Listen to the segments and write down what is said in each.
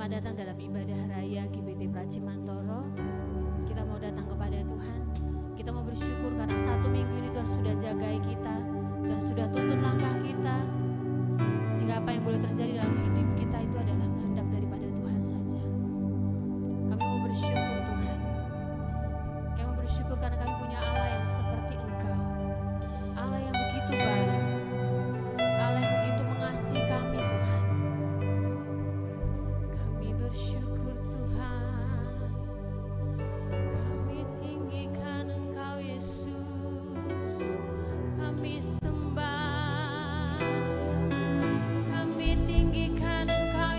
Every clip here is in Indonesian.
Selamat datang dalam ibadah raya GBT Pracimantoro. Kita mau datang kepada Tuhan. Kita mau bersyukur karena 1 minggu ini Tuhan sudah jagai kita, Tuhan sudah tuntun langkah kita, sehingga apa yang boleh terjadi dalam hidup kita itu adalah kehendak daripada Tuhan saja. Kami mau bersyukur Tuhan. Kami mau bersyukur karena kami punya Allah yang seperti Engkau, Allah yang begitu baik, Allah yang begitu mengasihi kami Tuhan. Kami bersyukur Tuhan, kami tinggikan Engkau Yesus, kami sembah, kami tinggikan Engkau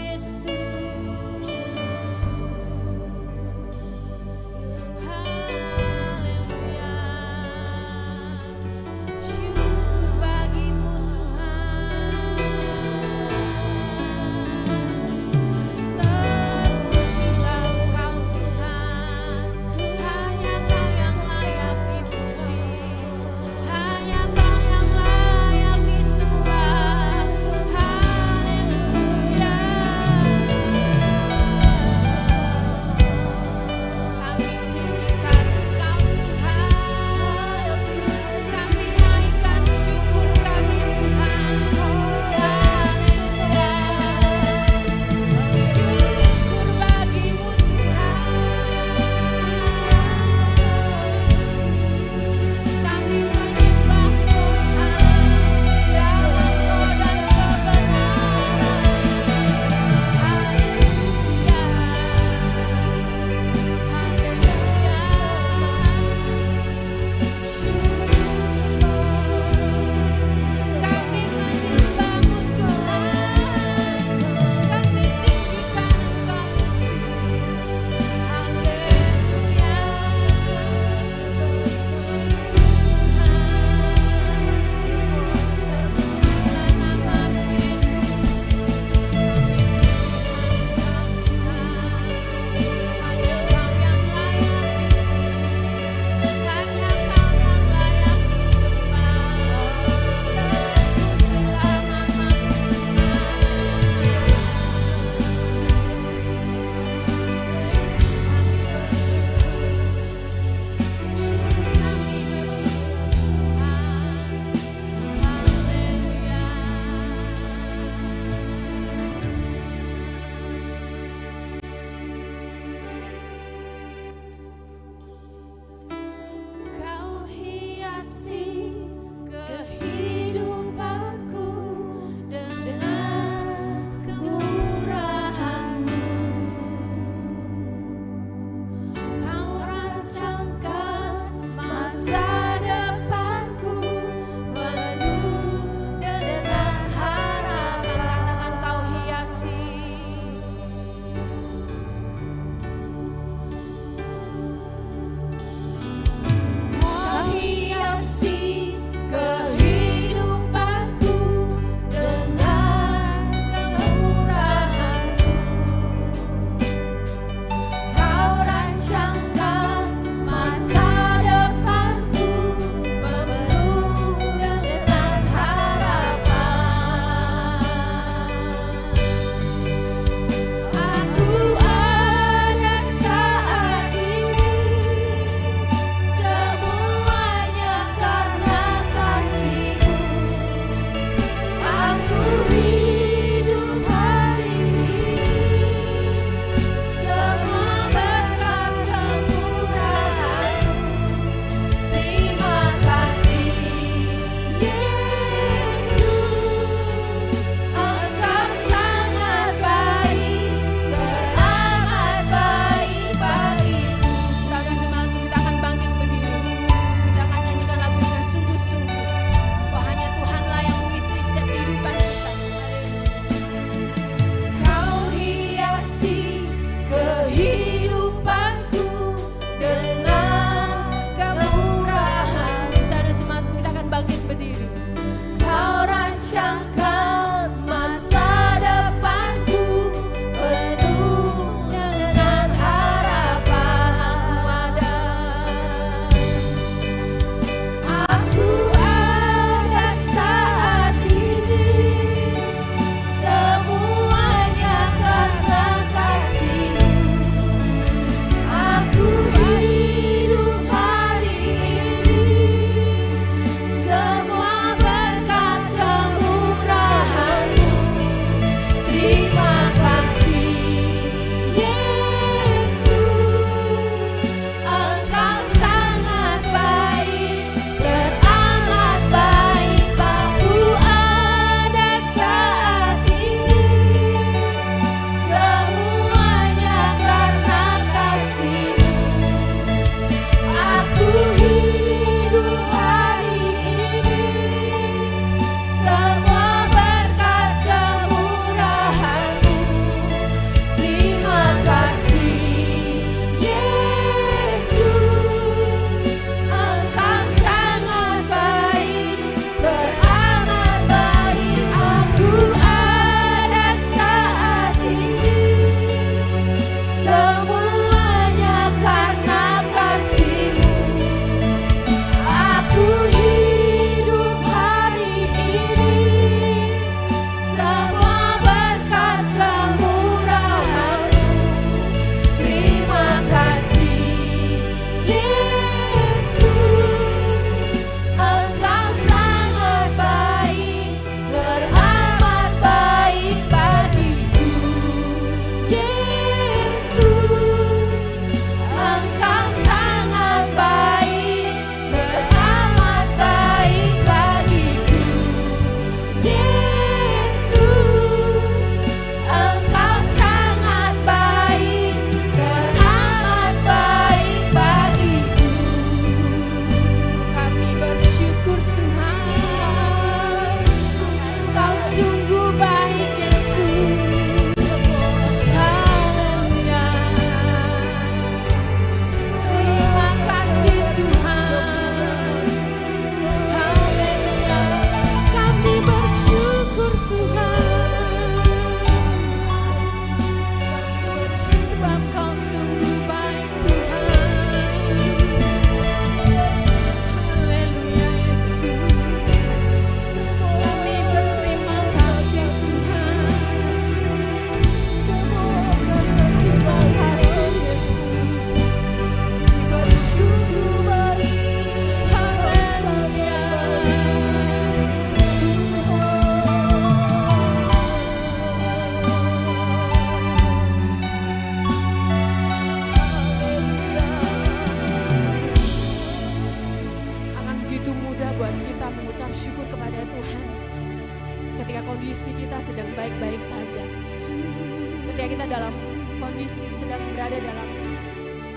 ketika kita dalam kondisi sedang berada dalam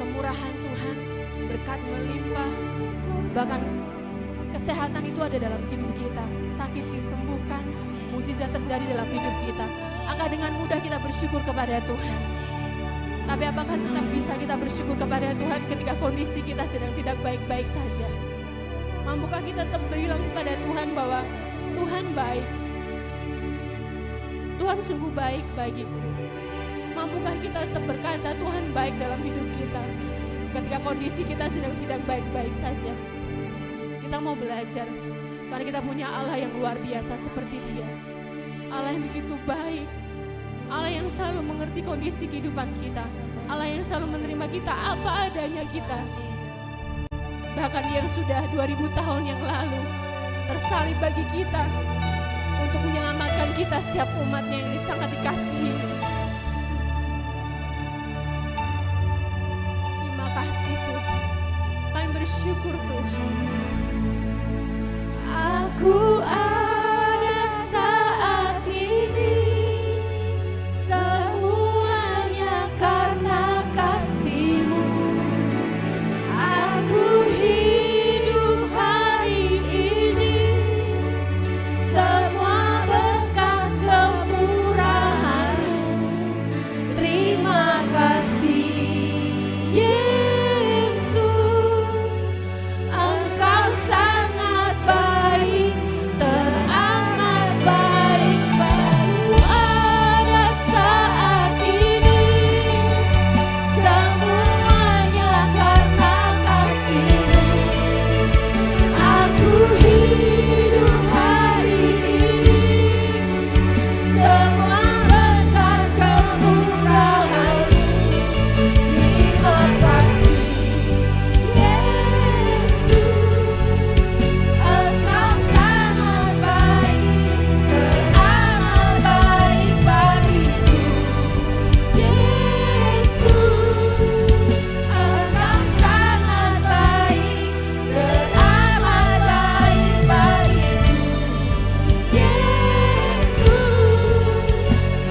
kemurahan Tuhan, berkat melimpah, bahkan kesehatan itu ada dalam hidup kita, sakit disembuhkan, mujizat terjadi dalam hidup kita. Maka dengan mudah kita bersyukur kepada Tuhan. Tapi apakah tetap bisa kita bersyukur kepada Tuhan ketika kondisi kita sedang tidak baik-baik saja? Mampukah kita tetap bilang kepada Tuhan bahwa Tuhan baik, Tuhan sungguh baik bagiku? Mampukah kita tetap berkata Tuhan baik dalam hidup kita ketika kondisi kita sedang tidak baik-baik saja? Kita mau belajar karena kita punya Allah yang luar biasa seperti Dia. Allah yang begitu baik, Allah yang selalu mengerti kondisi kehidupan kita, Allah yang selalu menerima kita apa adanya kita. Bahkan Dia yang sudah 2000 tahun yang lalu tersalib bagi kita untuk menyelamatkan kita setiap umatnya yang sangat dikasihi. Terima kasih Tuhan, kami bersyukur Tuhan. Aku ada saat ini, semuanya karena kasih-Mu. Aku hidup hari ini, semua berkat kemurahan-Mu. Terima kasih Yesus, Engkau sangat baik, teramat baik. Baru ada saat ini, semuanya karena kasih-Mu. Aku hidup hari ini, semua berkat kemurahan-Mu. Terima kasih Yesus, Engkau sangat baik, teramat baik bagiku. Yesus, Engkau sangat baik, teramat baik bagiku. Yesus,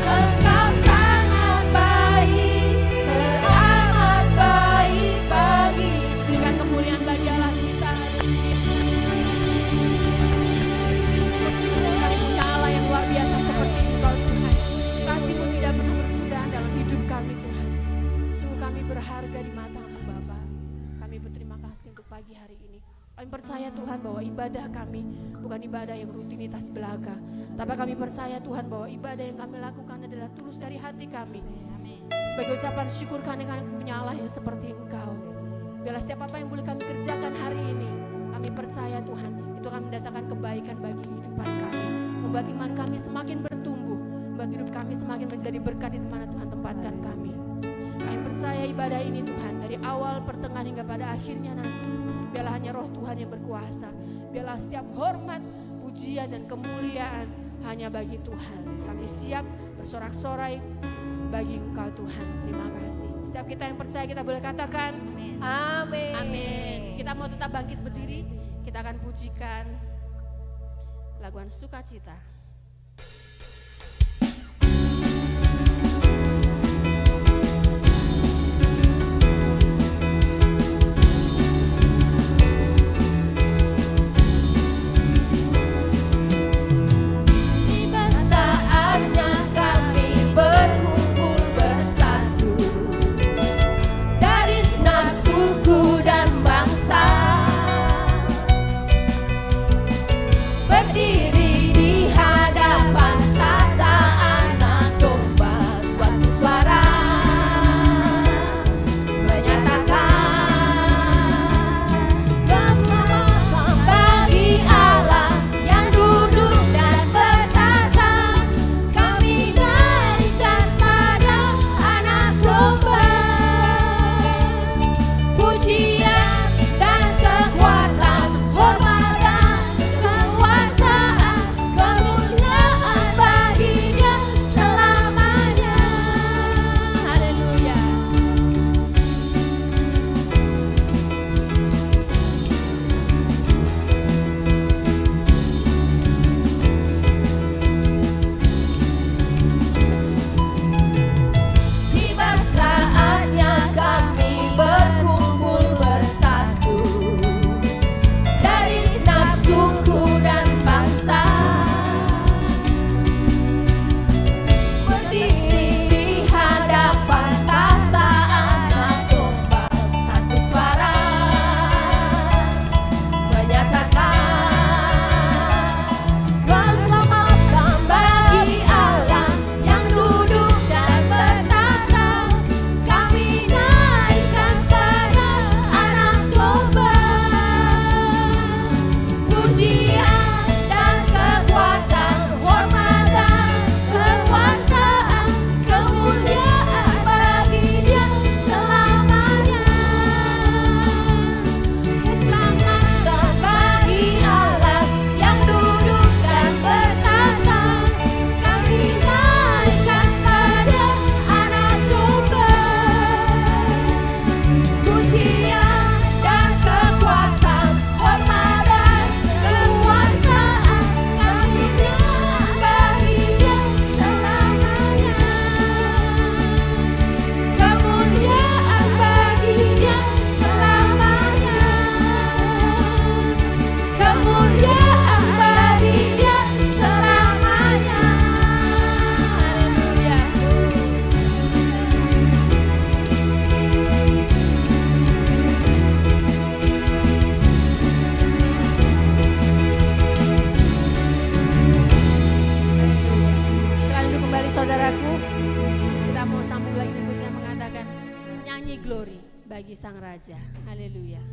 Engkau sangat baik, teramat baik bagiku. Berikan kemuliaan bagi Allah kita. Kami punya Allah yang luar biasa seperti Engkau Tuhan. Kasih-Mu tidak pernah bersudahan dalam hidup kami Tuhan. Sungguh kami berharga di mata-Mu Bapa. Kami berterima kasih untuk pagi hari ini. Kami percaya Tuhan bahwa ibadah kami bukan ibadah yang rutinitas belaka, tapi kami percaya Tuhan bahwa ibadah yang kami lakukan adalah tulus dari hati kami. Sebagai ucapan syukur kami punya Allah yang seperti Engkau. Biarlah setiap apa yang boleh kami kerjakan hari ini, kami percaya Tuhan, itu akan mendatangkan kebaikan bagi kehidupan kami, membuat iman kami semakin bertumbuh, membuat hidup kami semakin menjadi berkat di mana Tuhan tempatkan kami. Kami percaya ibadah ini Tuhan, dari awal, pertengahan hingga pada akhirnya nanti, biarlah hanya Roh Tuhan yang berkuasa. Biarlah setiap hormat, pujian dan kemuliaan hanya bagi Tuhan. Kami siap bersorak-sorai bagi Engkau Tuhan. Terima kasih. Setiap kita yang percaya kita boleh katakan amin. Amin. Kita mau tetap bangkit berdiri. Kita akan pujikan laguan Sukacita. Berdiri di hadapan glory bagi Sang Raja. Haleluya.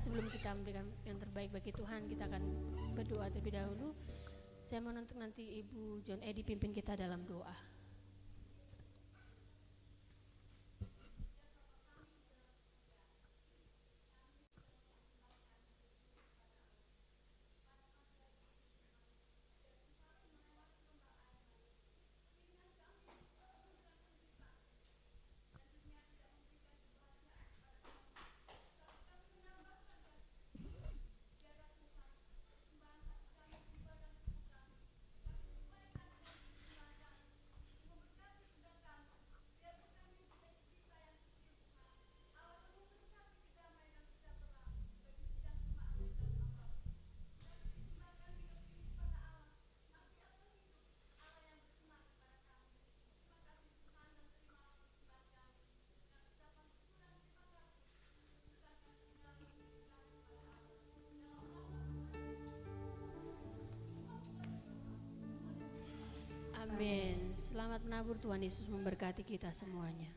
Sebelum kita memberikan yang terbaik bagi Tuhan, kita akan berdoa terlebih dahulu. Saya mau nanti Ibu John Edi pimpin kita dalam doa. Selamat menabur, Tuhan Yesus memberkati kita semuanya.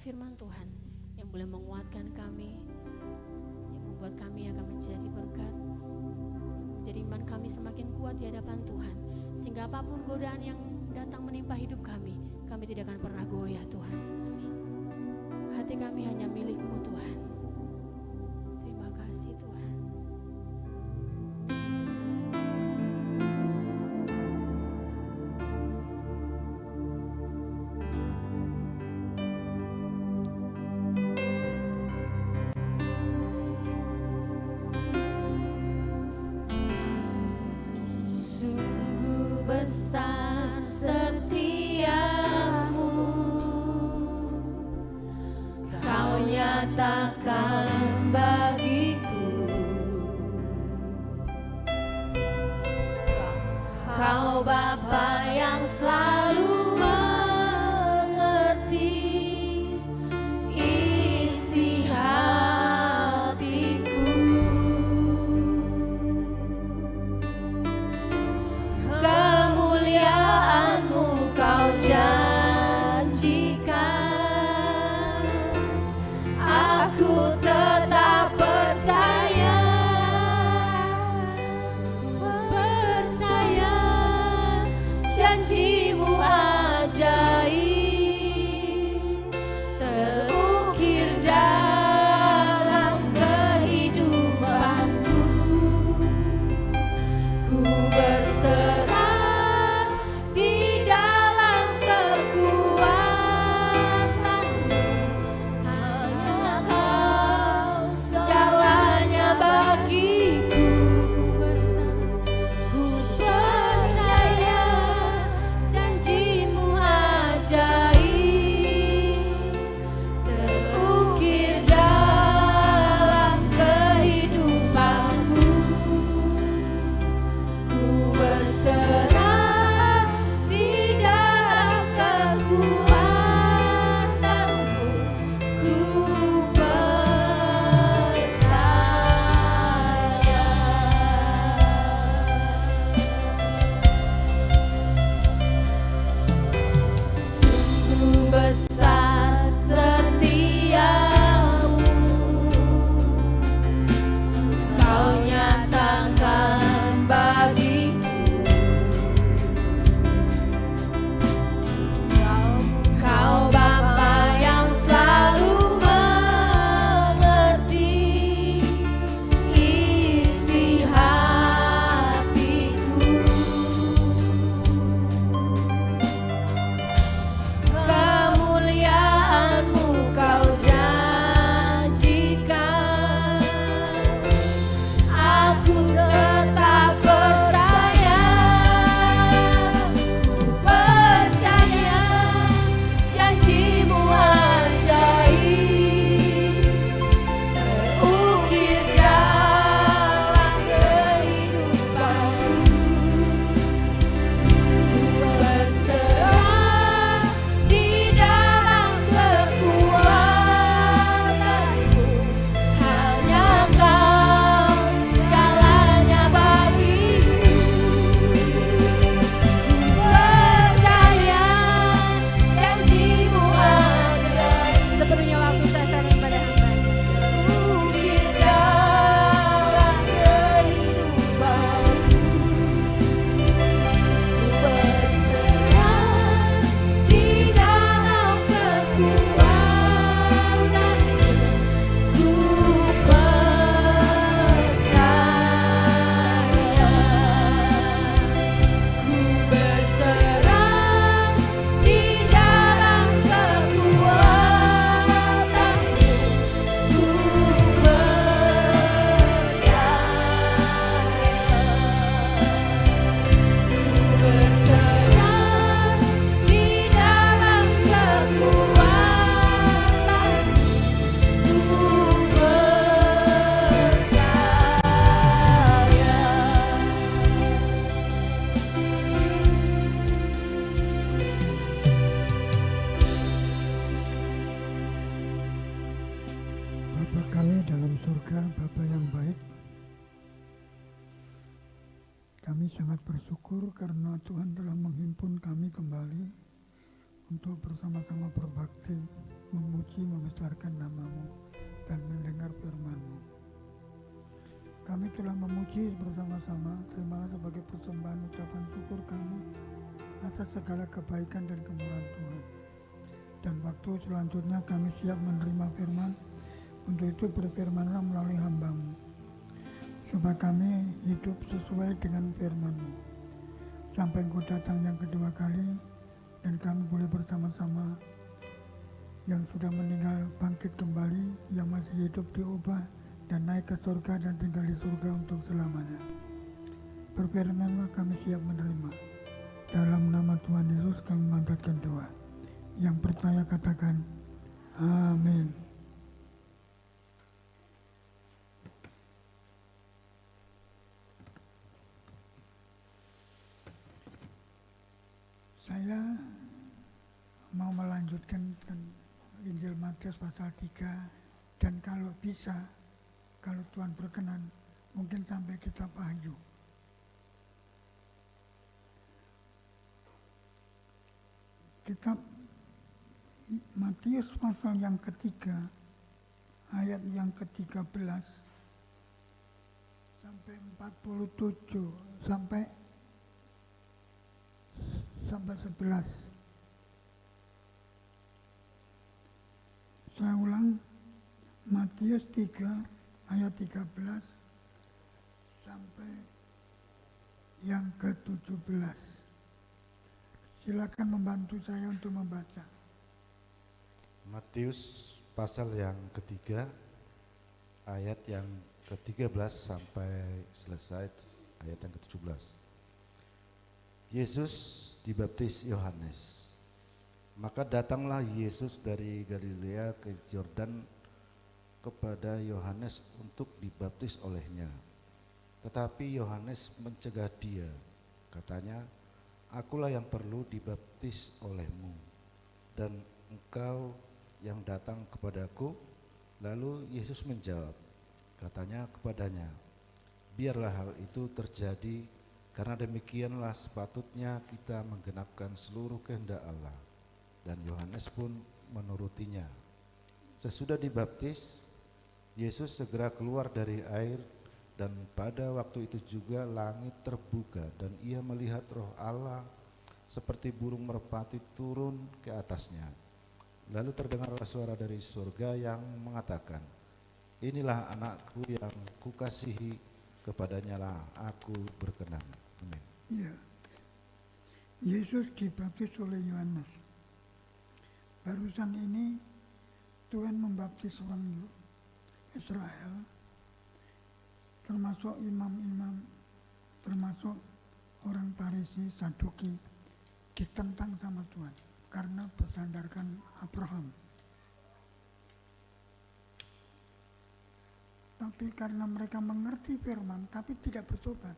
Firman Tuhan yang boleh menguatkan kami, yang membuat kami akan menjadi berkat, menjadi iman kami semakin kuat di hadapan Tuhan, sehingga apapun godaan yang datang menimpa hidup kami tidak akan pernah goyah Tuhan. Hati kami hanya milik-Mu Tuhan. Terima kasih Tuhan. Aku tak Bapa kami dalam surga, Bapa yang baik, kami sangat bersyukur karena Tuhan telah menghimpun kami kembali untuk bersama-sama berbakti, memuji, membesarkan nama-Mu, dan mendengar firman-Mu. Kami telah memuji bersama-sama, terimalah sebagai persembahan ucapan syukur kami atas segala kebaikan dan kemurahan Tuhan. Dan waktu selanjutnya kami siap menerima firman. Untuk itu berfirmanlah melalui hamba-Mu, supaya kami hidup sesuai dengan firman-Mu. Sampai Engkau datang yang kedua kali, dan kami boleh bersama-sama yang sudah meninggal bangkit kembali, yang masih hidup diubah, dan naik ke surga dan tinggal di surga untuk selamanya. Berfirmanlah kami siap menerima. Dalam nama Tuhan Yesus kami mengangkatkan doa. Yang percaya katakan, amin. Saya mau melanjutkan Injil Matius pasal 3, dan kalau bisa, kalau Tuhan berkenan, mungkin sampai kitab Wahyu. Kitab Matius pasal yang ketiga, ayat yang ke-13 sampai 47 sampai 11. Saya ulang, Matius 3 ayat 13 sampai yang ke-17. Silakan membantu saya untuk membaca. Matius pasal yang ketiga, ayat yang ke-13 sampai selesai ayat yang ke-17. Yesus dibaptis Yohanes. Maka datanglah Yesus dari Galilea ke Yordan kepada Yohanes untuk dibaptis olehnya. Tetapi Yohanes mencegah dia, katanya, "Akulah yang perlu dibaptis olehmu, dan engkau yang datang kepadaku?" Lalu Yesus menjawab, katanya kepadanya, "Biarlah hal itu terjadi, karena demikianlah sepatutnya kita menggenapkan seluruh kehendak Allah." Dan Yohanes pun menurutinya. Sesudah dibaptis, Yesus segera keluar dari air, dan pada waktu itu juga langit terbuka, dan ia melihat Roh Allah seperti burung merpati turun ke atasnya. Lalu terdengarlah suara dari surga yang mengatakan, "Inilah anakku yang kukasihi, kepadanya lah aku berkenan." Amin. Ya, Yesus dibaptis oleh Yohanes. Barusan ini Tuhan membaptis orang Israel, termasuk imam-imam, termasuk orang Farisi, Saduki, ditentang sama Tuhan karena bersandarkan Abraham. Tapi karena mereka mengerti firman tapi tidak bertobat,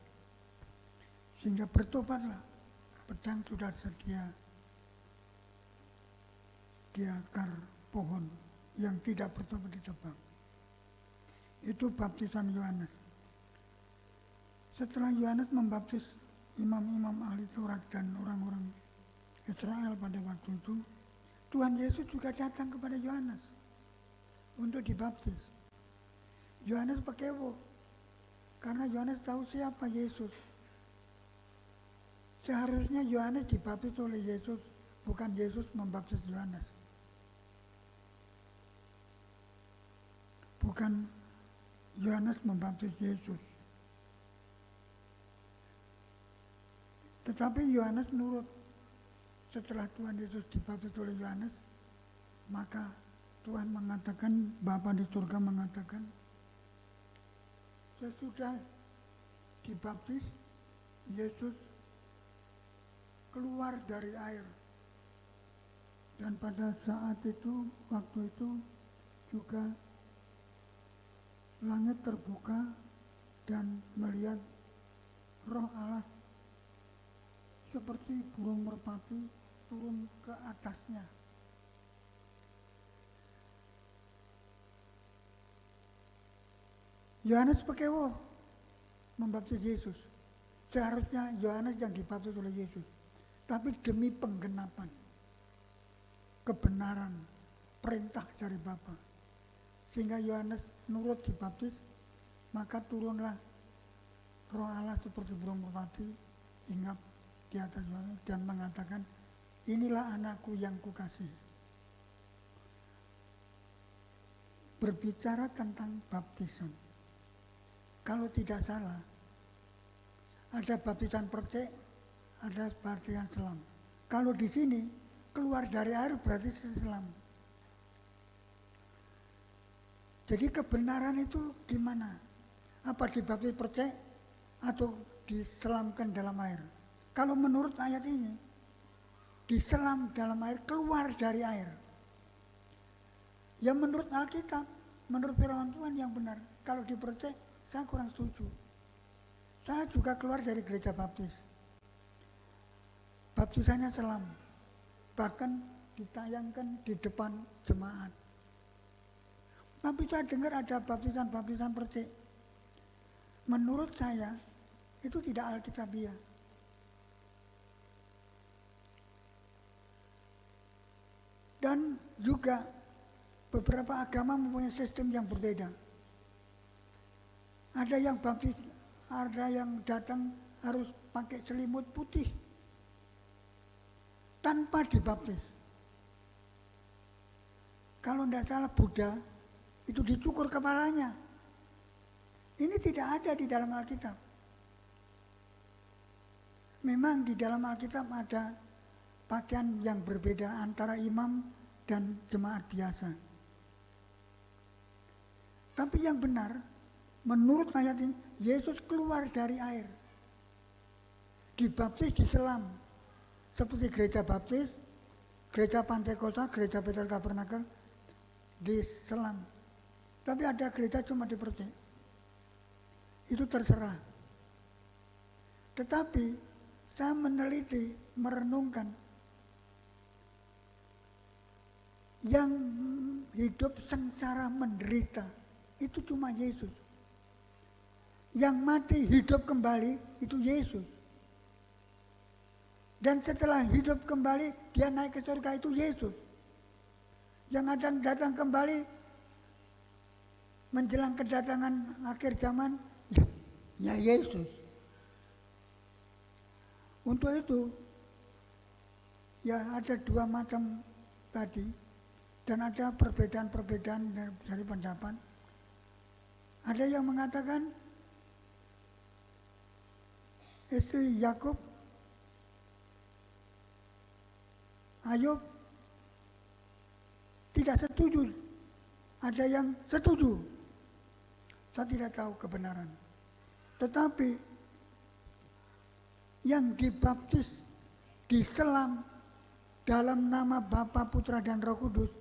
sehingga bertobatlah. Pedang sudah sedia di akar pohon, yang tidak bertobat ditebang. Itu baptisan Yohanes. Setelah Yohanes membaptis imam-imam ahli Taurat dan orang-orang Israel pada waktu itu, Tuhan Yesus juga datang kepada Yohanes untuk dibaptis. Yohanes pekewo, karena Yohanes tahu siapa Yesus. Seharusnya Yohanes dibaptis oleh Yesus, bukan Yesus membaptis Yohanes. Bukan Yohanes membaptis Yesus. Tetapi Yohanes nurut. Setelah Tuhan Yesus dibaptis oleh Yohanes, maka Tuhan mengatakan, Bapa di surga mengatakan, sesudah dibaptis, Yesus keluar dari air. Dan pada saat itu, waktu itu juga langit terbuka dan melihat Roh Allah seperti burung merpati turun ke atasnya. Yohanes Pekewo membaptis Yesus. Seharusnya Yohanes yang dibaptis oleh Yesus. Tapi demi penggenapan kebenaran perintah dari Bapa, sehingga Yohanes nurut dibaptis, maka turunlah Roh Allah seperti burung merpati hinggap di atas Yohanes dan mengatakan, inilah anakku yang kukasihi. Berbicara tentang baptisan, kalau tidak salah ada baptisan percik, ada baptisan selam. Kalau di sini keluar dari air berarti selam. Jadi kebenaran itu gimana? Apa dibaptis percik atau diselamkan dalam air? Kalau menurut ayat ini, diselam dalam air, keluar dari air. Ya menurut Alkitab, menurut firman Tuhan yang benar. Kalau dipercik, saya kurang setuju. Saya juga keluar dari gereja baptis. Baptisannya selam. Bahkan ditayangkan di depan jemaat. Tapi saya dengar ada baptisan percik. Menurut saya, itu tidak alkitabiah. Dan juga beberapa agama mempunyai sistem yang berbeda. Ada yang baptis, ada yang datang harus pakai selimut putih tanpa dibaptis. Kalau tidak salah Buddha itu dicukur kepalanya. Ini tidak ada di dalam Alkitab. Memang di dalam Alkitab ada pakaian yang berbeda antara imam dan jemaat biasa. Tapi yang benar, menurut ayat ini, Yesus keluar dari air. Dibaptis, diselam. Seperti gereja baptis, gereja Pantekosta, gereja Bethel Tabernakel, diselam. Tapi ada gereja cuma dipercik. Itu terserah. Tetapi saya meneliti, merenungkan, yang hidup sengsara menderita itu cuma Yesus. Yang mati hidup kembali itu Yesus. Dan setelah hidup kembali dia naik ke surga itu Yesus. Yang akan datang kembali menjelang kedatangan akhir zaman ya Yesus. Untuk itu ya ada dua macam tadi dan ada perbedaan-perbedaan dari pendapat. Ada yang mengatakan istri Yakub, Ayub tidak setuju. Ada yang setuju. Saya tidak tahu kebenaran. Tetapi yang dibaptis, diselam dalam nama Bapa, Putra, dan Roh Kudus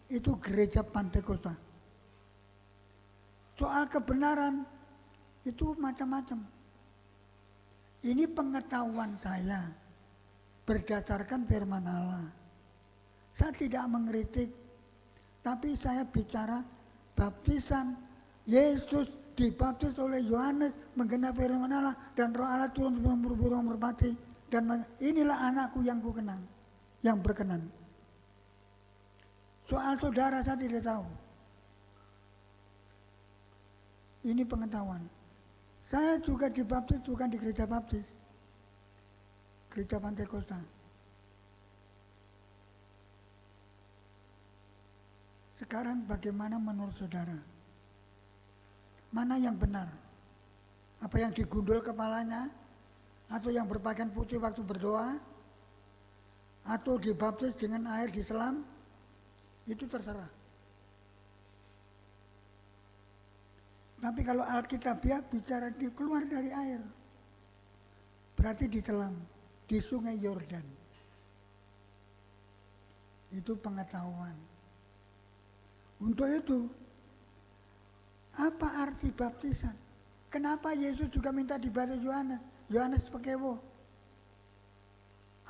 itu gereja Pantekosta. Soal kebenaran itu macam-macam. Ini pengetahuan saya berdasarkan firman Allah. Saya tidak mengkritik, tapi saya bicara baptisan Yesus dibaptis oleh Yohanes menggenapi firman Allah dan Roh Allah turun seperti burung merpati dan inilah anakku yang kukenang, yang berkenan. Soal saudara saya tidak tahu. Ini pengetahuan. Saya juga dibaptis bukan di gereja baptis, gereja Pantekosta. Sekarang bagaimana menurut saudara? Mana yang benar? Apa yang digundul kepalanya? Atau yang berpakaian putih waktu berdoa? Atau dibaptis dengan air diselam? Itu terserah. Tapi kalau Alkitabiah bicara di keluar dari air, berarti diselam di sungai Yordan. Itu pengetahuan. Untuk itu, apa arti baptisan? Kenapa Yesus juga minta dibaptis Yohanes? Yohanes Pekewo.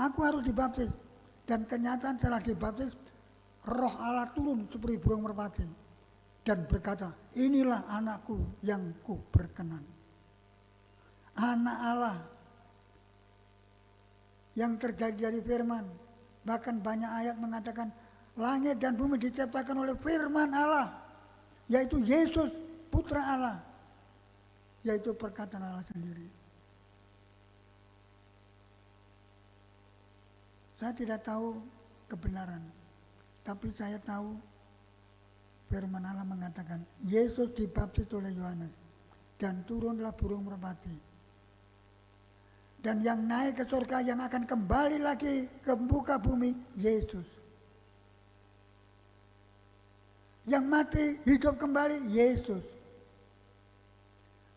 Aku harus dibaptis. Dan kenyataan setelah dibaptis, Roh Allah turun seperti burung merpati. dan berkata, inilah anakku yang ku berkenan. Anak Allah yang terjadi dari firman. Bahkan banyak ayat mengatakan langit dan bumi diciptakan oleh firman Allah, yaitu Yesus putra Allah, yaitu perkataan Allah sendiri. Saya tidak tahu kebenaran, tapi saya tahu firman Allah mengatakan Yesus dibaptis oleh Yohanes dan turunlah burung merpati. Dan yang naik ke surga, yang akan kembali lagi ke muka bumi, Yesus. Yang mati hidup kembali, Yesus.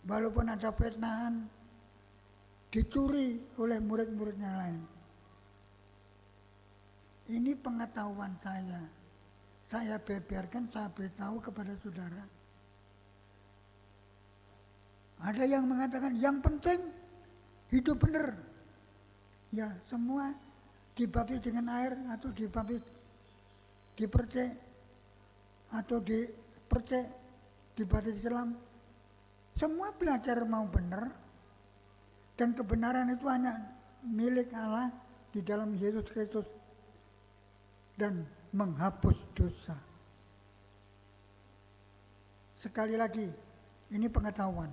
Walaupun ada fitnahan, dicuri oleh murid-muridnya lain. Ini pengetahuan saya. Saya beberkan, saya beritahu kepada saudara. Ada yang mengatakan yang penting hidup benar. Ya, semua dibaptis dengan air atau dibaptis dipercik atau dipercik dibaptis Islam. Semua belajar mau benar, dan kebenaran itu hanya milik Allah di dalam Yesus Kristus dan menghapus dosa. Sekali lagi, ini pengetahuan.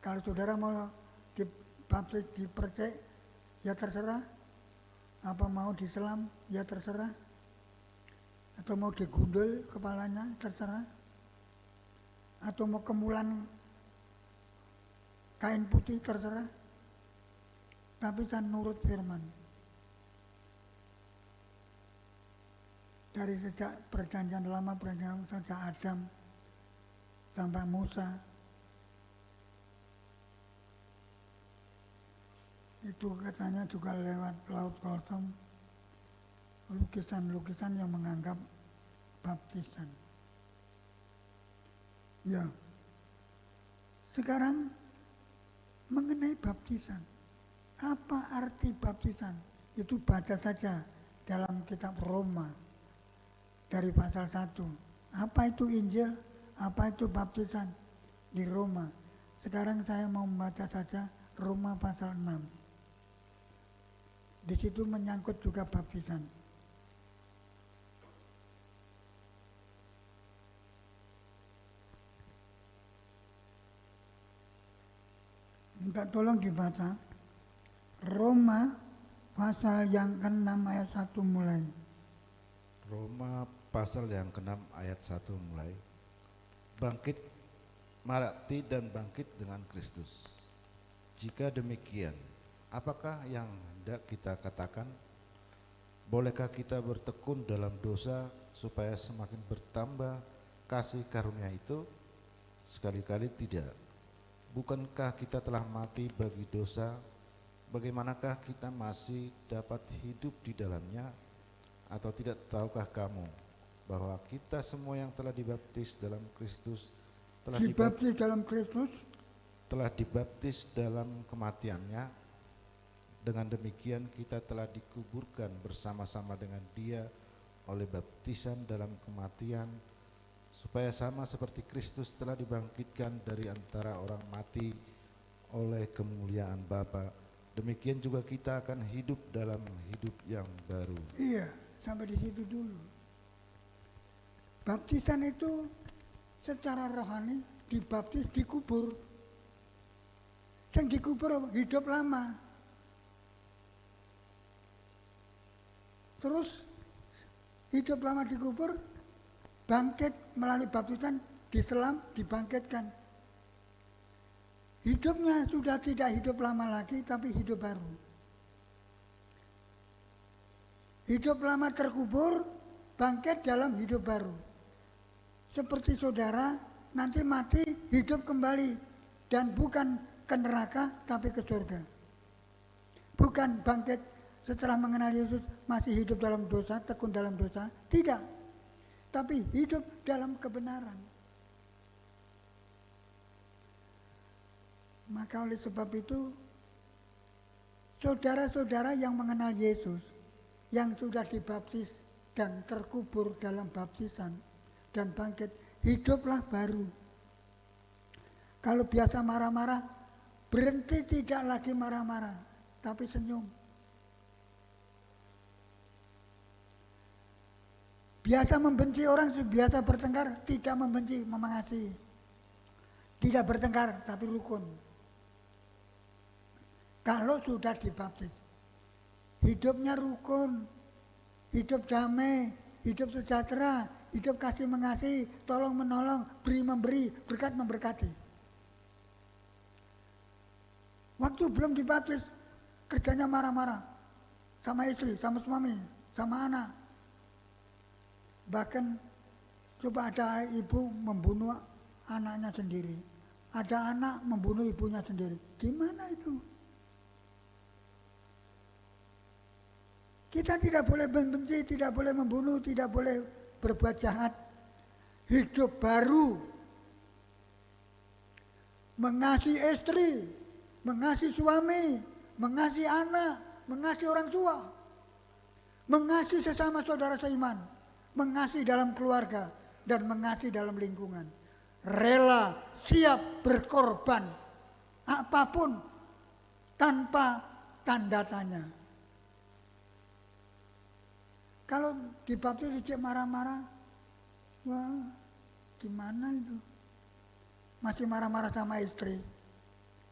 Kalau saudara mau dibaptis dipercik, ya terserah. Apa mau diselam, ya terserah. Atau mau digundul kepalanya, terserah. Atau mau kemulan kain putih, terserah. Tapi saya nurut firman. Dari sejak perjanjian lama, perjanjian sejak Adam sampai Musa, itu katanya juga lewat laut kosong, lukisan-lukisan yang menganggap baptisan. Ya, sekarang mengenai baptisan, apa arti baptisan? Itu baca saja dalam kitab Roma dari pasal 1. Apa itu Injil? Apa itu baptisan? Di Roma. Sekarang saya mau membaca saja Roma pasal 6. Di situ menyangkut juga baptisan. Minta tolong dibaca. Roma pasal yang ke-6 ayat 1 mulai. Roma pasal yang ke-6 ayat 1 mulai. Bangkit, mati dan bangkit dengan Kristus. Jika demikian, apakah yang hendak kita katakan? Bolehkah kita bertekun dalam dosa supaya semakin bertambah kasih karunia itu? Sekali-kali tidak. Bukankah kita telah mati bagi dosa? Bagaimanakah kita masih dapat hidup di dalamnya? Atau tidak tahukah kamu bahwa kita semua yang telah dibaptis dalam Kristus telah dibaptis dalam kematiannya? Dengan demikian kita telah dikuburkan bersama-sama dengan Dia oleh baptisan dalam kematian, supaya sama seperti Kristus telah dibangkitkan dari antara orang mati oleh kemuliaan Bapa, demikian juga kita akan hidup dalam hidup yang baru. Iya, sampai di situ dulu. Baptisan itu secara rohani dibaptis, dikubur. Yang dikubur hidup lama. Terus hidup lama dikubur, bangkit melalui baptisan, diselam, dibangkitkan. Hidupnya sudah tidak hidup lama lagi, tapi hidup baru. Hidup lama terkubur, bangkit dalam hidup baru. Seperti saudara nanti mati, hidup kembali, dan bukan ke neraka tapi ke surga. Bukan bangkit setelah mengenal Yesus masih hidup dalam dosa, tekun dalam dosa, tidak. Tapi hidup dalam kebenaran. Maka oleh sebab itu, saudara-saudara yang mengenal Yesus, yang sudah dibaptis dan terkubur dalam baptisan, dan bangkit, hiduplah baru. Kalau biasa marah-marah, berhenti tidak lagi marah-marah, tapi senyum. Biasa membenci orang, biasa bertengkar, tidak membenci, mengasihi. Tidak bertengkar, tapi rukun. Kalau sudah dibaptis, hidupnya rukun, hidup damai, hidup sejahtera, hidup kasih mengasihi, tolong menolong, beri memberi, berkat memberkati. Waktu belum dibaptis, kerjanya marah-marah sama istri, sama suami, sama anak. Bahkan coba ada ibu membunuh anaknya sendiri, ada anak membunuh ibunya sendiri. Gimana itu? Kita tidak boleh membenci, tidak boleh membunuh, tidak boleh berbuat jahat. Hidup baru. Mengasihi istri, mengasihi suami, mengasihi anak, mengasihi orang tua. Mengasihi sesama saudara seiman, mengasihi dalam keluarga, dan mengasihi dalam lingkungan. Rela, siap berkorban, apapun tanpa tanda tanya. Kalau dibaptis dicek marah-marah, wah gimana itu? Masih marah-marah sama istri,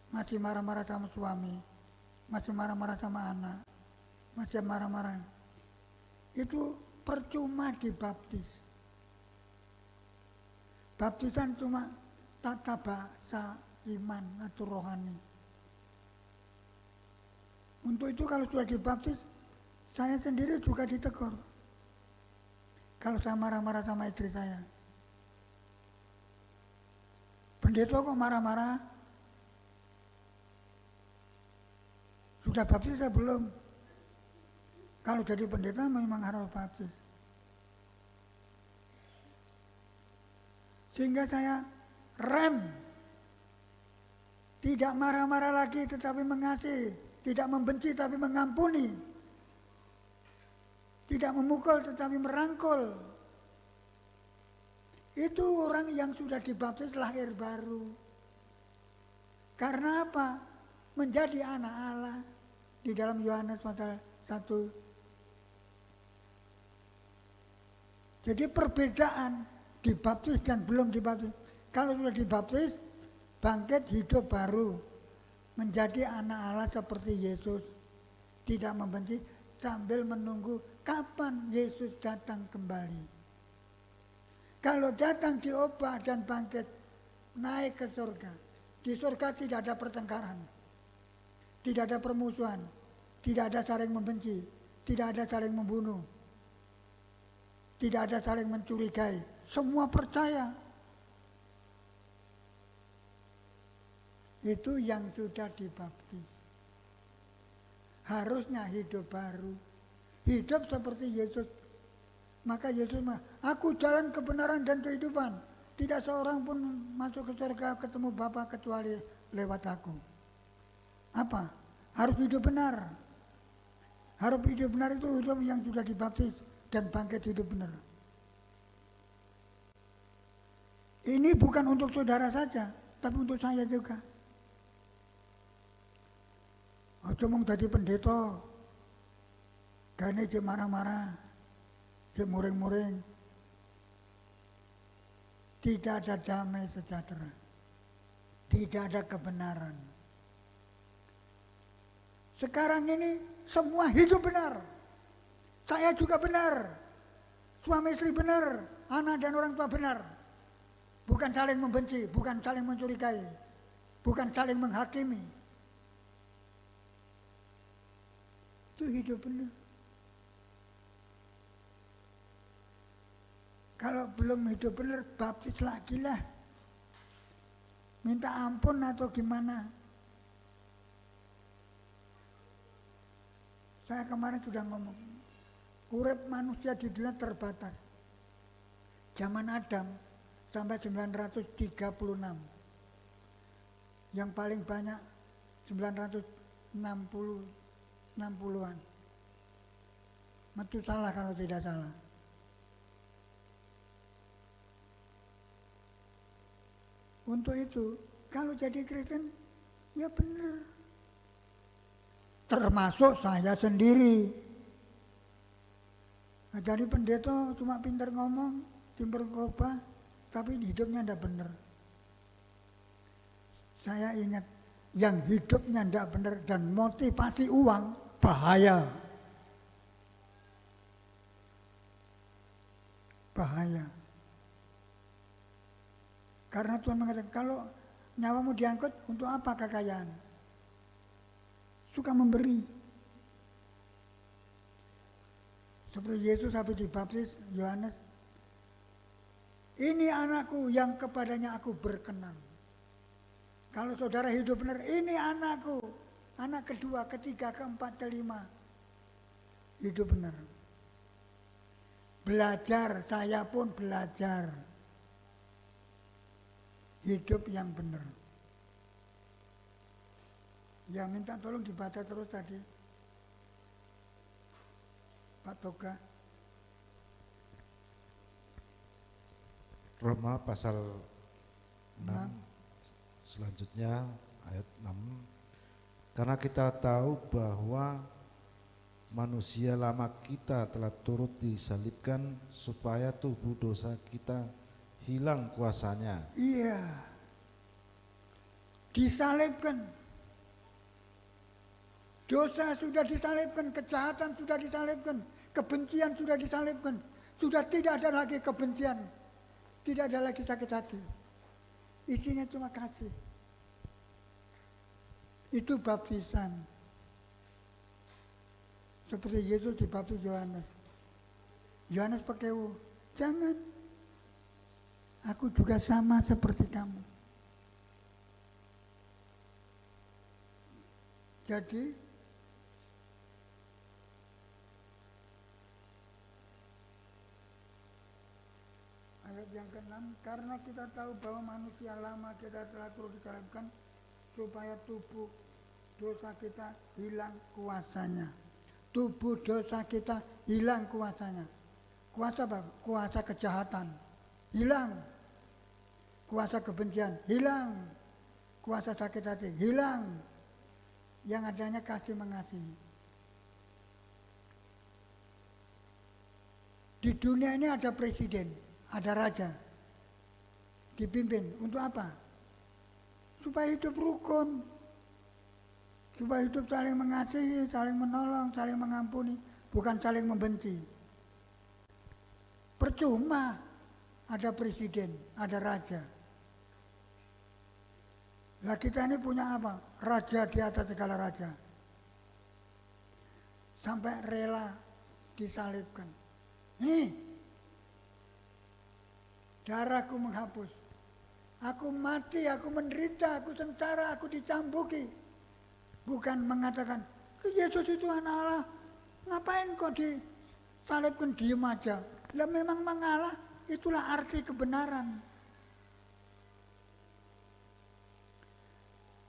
masih marah-marah sama suami, masih marah-marah sama anak, masih marah-marah. Itu percuma dibaptis. Baptisan cuma tata bahasa iman atau rohani. Untuk itu kalau sudah dibaptis, saya sendiri juga ditegur. Kalau saya marah-marah sama istri saya. Pendeta kok marah-marah? Sudah baptis saya belum. Kalau jadi pendeta memang harus baptis. Sehingga saya rem. Tidak marah-marah lagi tetapi mengasihi. Tidak membenci tapi mengampuni. Tidak memukul tetapi merangkul. Itu orang yang sudah dibaptis lahir baru. Karena apa? Menjadi anak Allah. Di dalam Yohanes pasal 1. Jadi perbedaan dibaptis dan belum dibaptis. Kalau sudah dibaptis, bangkit hidup baru. Menjadi anak Allah seperti Yesus. Tidak membenci sambil menunggu kapan Yesus datang kembali. Kalau datang diubah dan bangkit, naik ke surga. Di surga tidak ada pertengkaran, tidak ada permusuhan, tidak ada saling membenci, tidak ada saling membunuh, tidak ada saling mencurigai. Semua percaya. Itu yang sudah dibaptis. Harusnya hidup baru. Hidup seperti Yesus. Maka Yesus aku jalan kebenaran dan kehidupan. Tidak seorang pun masuk ke surga ketemu Bapa kecuali lewat aku. Apa? Harus hidup benar. Harus hidup benar itu hidup yang sudah dibaptis dan bangkit hidup benar. Ini bukan untuk saudara saja, tapi untuk saya juga. Ojo mung dadi pendeta, gane dia marah-marah, dia muring-muring. Tidak ada damai sejahtera, tidak ada kebenaran. Sekarang ini semua hidup benar. Saya juga benar, suami istri benar, anak dan orang tua benar. Bukan saling membenci, bukan saling mencurigai, bukan saling menghakimi. Itu hidup benar. Kalau belum hidup benar, baptis lagi lah. Minta ampun atau gimana. Saya kemarin sudah ngomong, urip manusia di dunia terbatas. Zaman Adam sampai 936. Yang paling banyak 960-an. Metu salah kalau tidak salah. Untuk itu, kalau jadi Kristen, ya benar. Termasuk saya sendiri. Nah, jadi pendeta cuma pintar ngomong, pintar khotbah, tapi hidupnya tidak benar. Saya ingat, yang hidupnya tidak benar dan motivasi uang, bahaya. Bahaya. Karena Tuhan mengatakan, kalau nyawamu diangkut, untuk apa kekayaan? Suka memberi. Seperti Yesus habis dibaptis Yohanes, ini anakku yang kepadanya aku berkenan. Kalau saudara hidup benar, ini anakku. Anak kedua, ketiga, keempat, kelima. Hidup benar. Belajar, saya pun belajar. Hidup yang benar. Ya minta tolong dibaca terus tadi. Pak Toga. Roma pasal 6, 6. selanjutnya ayat 6. Karena kita tahu bahwa manusia lama kita telah turut disalibkan supaya tubuh dosa kita hilang kuasanya. Iya. Disalibkan. Dosa sudah disalibkan, kejahatan sudah disalibkan, kebencian sudah disalibkan. Sudah tidak ada lagi kebencian. Tidak ada lagi sakit hati. Isinya cuma kasih. Itu baptisan. Seperti Yesus dibaptis Yohanes. Yohanes pakai jangan. Aku juga sama seperti kamu. Jadi ayat yang ke-6, karena kita tahu bahwa manusia lama kita telah turut disalibkan supaya tubuh dosa kita hilang kuasanya. Tubuh dosa kita hilang kuasanya. Kuasa apa? Kuasa kejahatan hilang. Kuasa kebencian hilang. Kuasa sakit hati hilang. Yang adanya kasih mengasihi. Di dunia ini ada presiden, ada raja. Dipimpin untuk apa? Supaya hidup rukun. Supaya hidup saling mengasihi, saling menolong, saling mengampuni, bukan saling membenci. Percuma ada presiden, ada raja. Nah kita ini punya apa? Raja di atas segala raja. Sampai rela disalibkan. Ini darahku menghapus. Aku mati, aku menderita, aku sengsara, aku dicambuki. Bukan mengatakan, Yesus itu anak Allah. Ngapain kok disalibkan, diem aja. Lah memang mengalah, itulah arti kebenaran.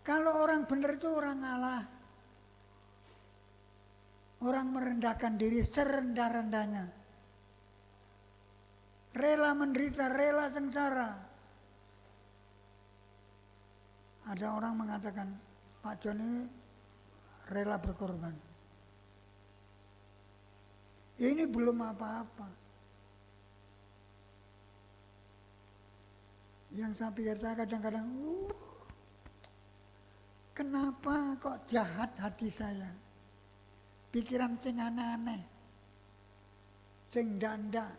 Kalau orang benar itu orang ngalah. Orang merendahkan diri serendah-rendahnya. Rela menderita, rela sengsara. Ada orang mengatakan, Pak John ini rela berkorban. Ini belum apa-apa. Yang saya pikirkan kadang-kadang, kenapa kok jahat hati saya? Pikiran sing aneh-aneh, sing ndak-ndak,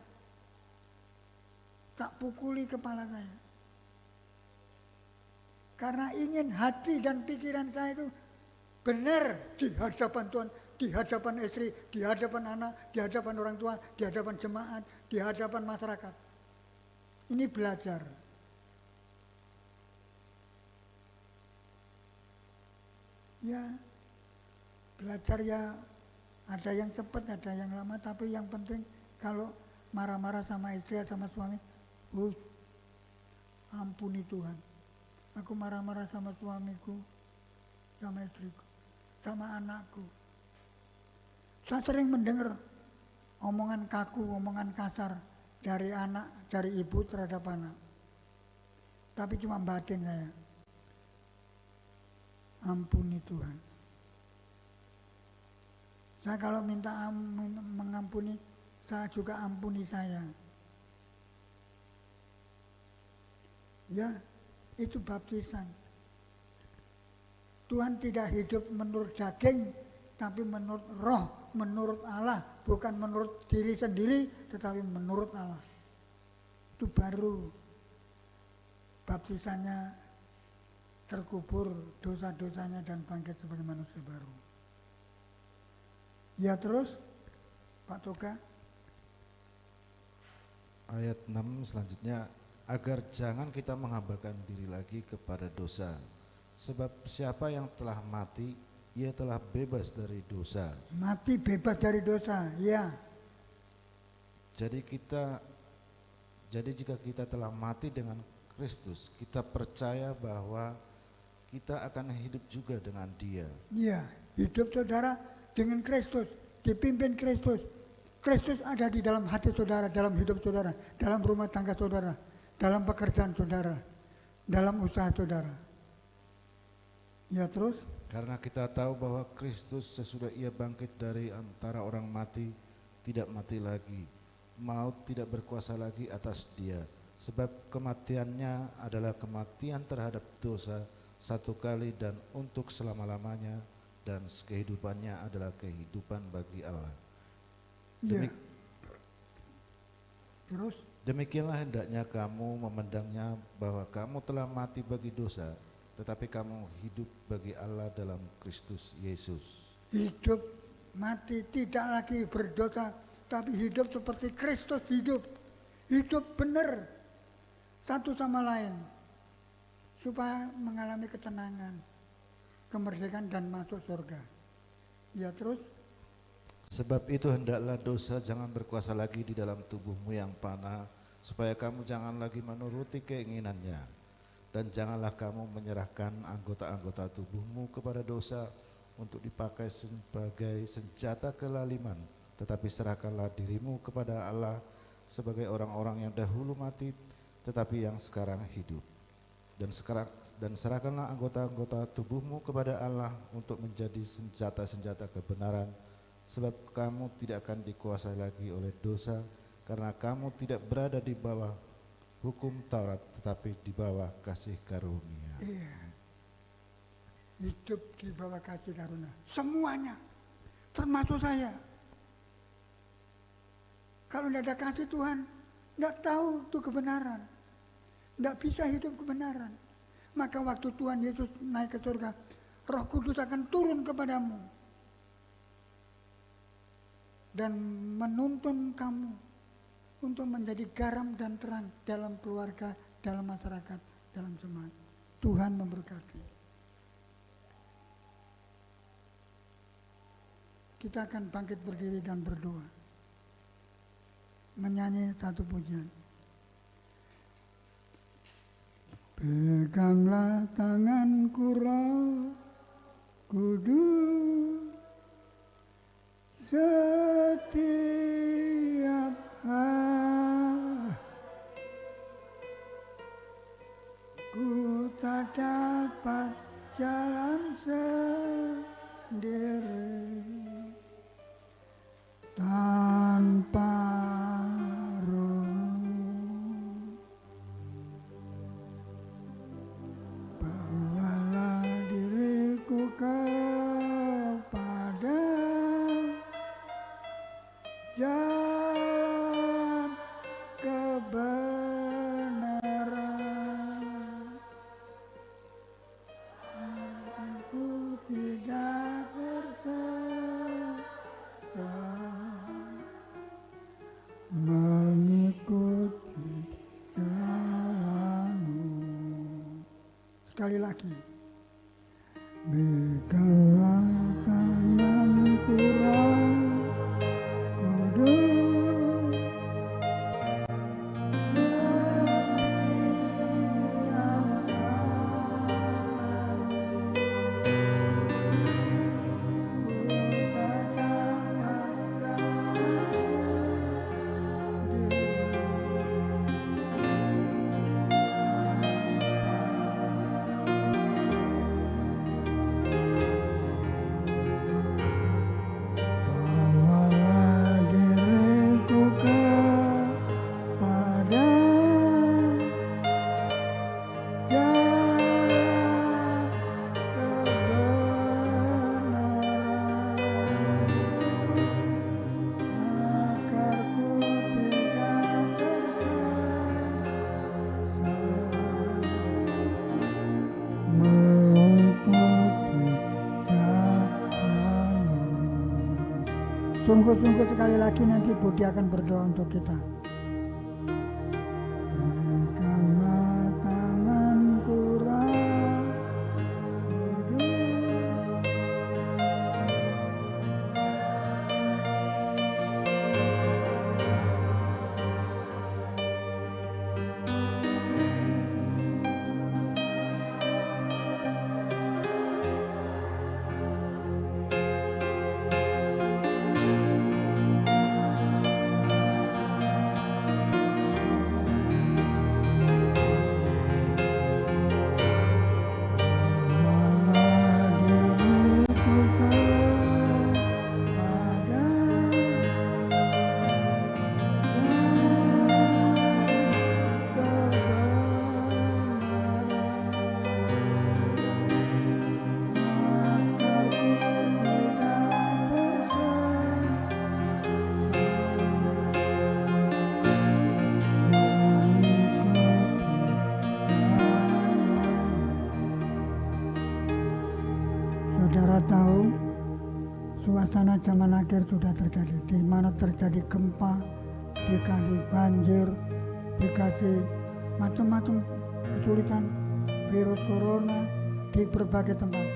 tak pukuli kepala saya. Karena ingin hati dan pikiran saya itu benar di hadapan Tuhan, di hadapan istri, di hadapan anak, di hadapan orang tua, di hadapan jemaat, di hadapan masyarakat. Ini belajar. Ya, belajar ya ada yang cepat, ada yang lama, tapi yang penting kalau marah-marah sama istri, sama suami, ampuni Tuhan. Aku marah-marah sama suamiku, sama istriku, sama anakku. Saya sering mendengar omongan kaku, omongan kasar dari anak, dari ibu terhadap anak. tapi cuma batin saya. Ampuni Tuhan. Saya kalau minta mengampuni, saya juga ampuni saya. Ya, itu baptisan. Tuhan tidak hidup menurut daging, tapi menurut roh, menurut Allah. Bukan menurut diri sendiri, tetapi menurut Allah. Itu baru baptisannya terkubur dosa-dosanya dan bangkit sebagai manusia baru. Ya terus, Pak Toga. Ayat 6 selanjutnya, agar jangan kita menghambakan diri lagi kepada dosa. Sebab siapa yang telah mati, ia telah bebas dari dosa. Mati bebas dari dosa, ya. Jadi jika kita telah mati dengan Kristus, kita percaya bahwa kita akan hidup juga dengan Dia. Ya, hidup saudara dengan Kristus, dipimpin Kristus. Kristus ada di dalam hati saudara, dalam hidup saudara, dalam rumah tangga saudara, dalam pekerjaan saudara, dalam usaha saudara. Ya terus? Karena kita tahu bahwa Kristus sesudah Ia bangkit dari antara orang mati, tidak mati lagi. Maut tidak berkuasa lagi atas Dia. Sebab kematiannya adalah kematian terhadap dosa satu kali dan untuk selama-lamanya, dan kehidupannya adalah kehidupan bagi Allah. Ya. Terus? Demikianlah hendaknya kamu memandangnya, bahwa kamu telah mati bagi dosa, tetapi kamu hidup bagi Allah dalam Kristus Yesus. Hidup, mati, tidak lagi berdosa, tapi hidup seperti Kristus hidup. Hidup benar satu sama lain, supaya mengalami ketenangan, kemerdekaan dan masuk surga. Ya terus? Sebab itu hendaklah dosa jangan berkuasa lagi di dalam tubuhmu yang panah, supaya kamu jangan lagi menuruti keinginannya. Dan janganlah kamu menyerahkan anggota-anggota tubuhmu kepada dosa untuk dipakai sebagai senjata kelaliman, tetapi serahkanlah dirimu kepada Allah sebagai orang-orang yang dahulu mati, tetapi yang sekarang hidup. Dan serahkanlah anggota-anggota tubuhmu kepada Allah untuk menjadi senjata-senjata kebenaran, sebab kamu tidak akan dikuasai lagi oleh dosa, karena kamu tidak berada di bawah hukum Taurat, tetapi di bawah kasih karunia. Iya. Hidup di bawah kasih karunia. Semuanya, termasuk saya. Kalau tidak ada kasih Tuhan, tidak tahu itu kebenaran. Tidak bisa hidup kebenaran. Maka waktu Tuhan Yesus naik ke surga, Roh Kudus akan turun kepadamu dan menuntun kamu untuk menjadi garam dan terang dalam keluarga, dalam masyarakat, dalam jemaat. Tuhan memberkati. Kita akan bangkit berdiri dan berdoa, menyanyi satu pujian. Peganglah tanganku, Roh Kudus, setiap hari ku tak dapat jalan sendiri tanpa Roh. Bawalah diriku kepada jalan kebenaran. Aku tidak tersesat mengikuti jalanmu. Sekali lagi. Peganglah tanganku, Roh Kudus, setiap hari ku tak dapat jalan sendiri Sungguh-sungguh sekali lagi nanti Budi akan berdoa untuk kita. Peganglah tanganku Saudara tahu suasana zaman akhir sudah terjadi, di mana terjadi gempa, dikasih banjir, dikasih macam-macam kesulitan, virus corona di berbagai tempat.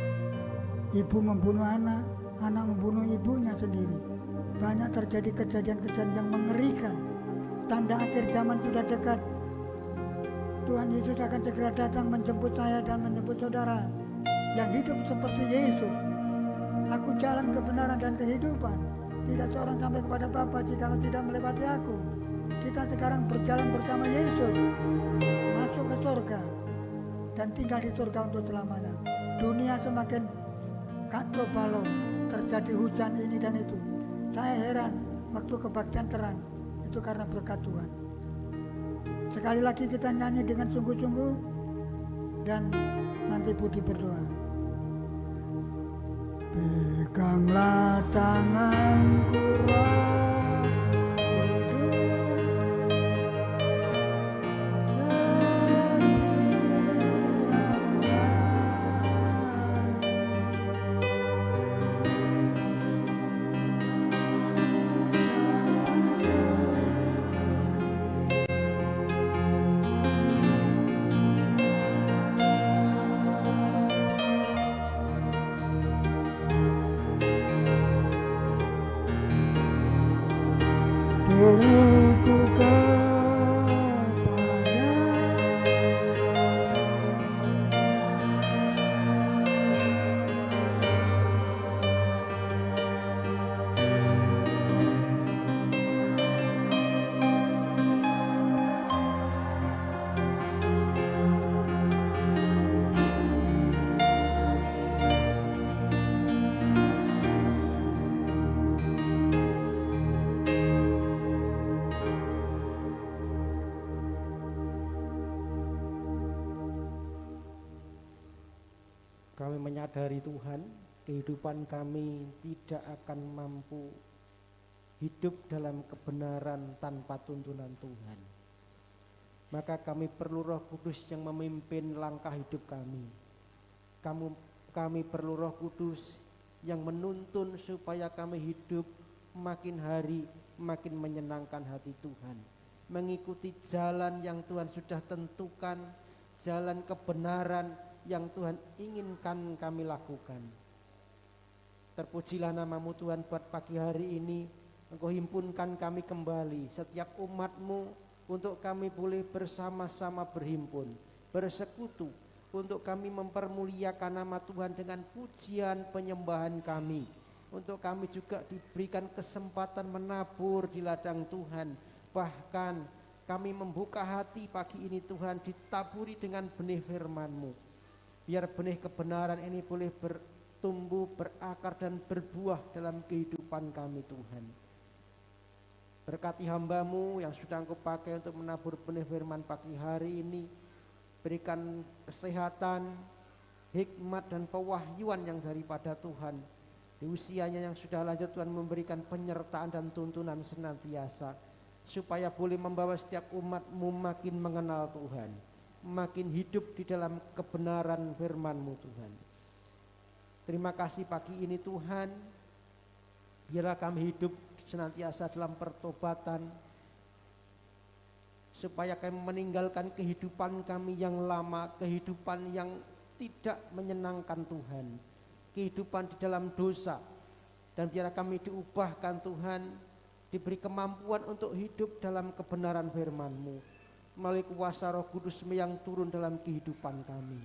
Ibu membunuh anak, anak membunuh ibunya sendiri. Banyak terjadi kejadian-kejadian yang mengerikan. Tanda akhir zaman sudah dekat. Tuhan Yesus akan segera datang menjemput saya dan menjemput saudara yang hidup seperti Yesus. Aku jalan kebenaran dan kehidupan. Tidak seorang sampai kepada Bapa jika tidak melewati aku. Kita sekarang berjalan bersama Yesus masuk ke surga dan tinggal di surga untuk selamanya. Dunia semakin kacau balau, terjadi hujan ini dan itu. Saya heran waktu kebaktian terang, itu karena berkat Tuhan. Sekali lagi kita nyanyi dengan sungguh-sungguh dan nanti Budi berdoa. Peganglah tanganku diriku Kami menyadari Tuhan, kehidupan kami tidak akan mampu hidup dalam kebenaran tanpa tuntunan Tuhan. Maka kami perlu Roh Kudus yang memimpin langkah hidup kami. Kami perlu Roh Kudus yang menuntun supaya kami hidup makin hari makin menyenangkan hati Tuhan. Mengikuti jalan yang Tuhan sudah tentukan, jalan kebenaran yang Tuhan inginkan kami lakukan. Terpujilah nama-Mu Tuhan buat pagi hari ini. Engkau himpunkan kami kembali, setiap umat-Mu, untuk kami boleh bersama-sama berhimpun, bersekutu, untuk kami mempermuliakan nama Tuhan dengan pujian penyembahan kami. Untuk kami juga diberikan kesempatan menabur di ladang Tuhan. Bahkan kami membuka hati pagi ini Tuhan, ditaburi dengan benih firman-Mu. Biar benih kebenaran ini boleh bertumbuh, berakar dan berbuah dalam kehidupan kami Tuhan. Berkati hamba-Mu yang sudah Engkau pakai untuk menabur benih firman pagi hari ini. Berikan kesehatan, hikmat dan pewahyuan yang daripada Tuhan. Di usianya yang sudah lanjut Tuhan memberikan penyertaan dan tuntunan senantiasa. Supaya boleh membawa setiap umat-Mu makin mengenal Tuhan. Makin hidup di dalam kebenaran firman-Mu Tuhan. Terima kasih pagi ini Tuhan. Biarlah kami hidup senantiasa dalam pertobatan, supaya kami meninggalkan kehidupan kami yang lama, kehidupan yang tidak menyenangkan Tuhan, kehidupan di dalam dosa. Dan biarlah kami diubahkan Tuhan, diberi kemampuan untuk hidup dalam kebenaran firman-Mu melalui kuasa Roh Kudus-Mu yang turun dalam kehidupan kami.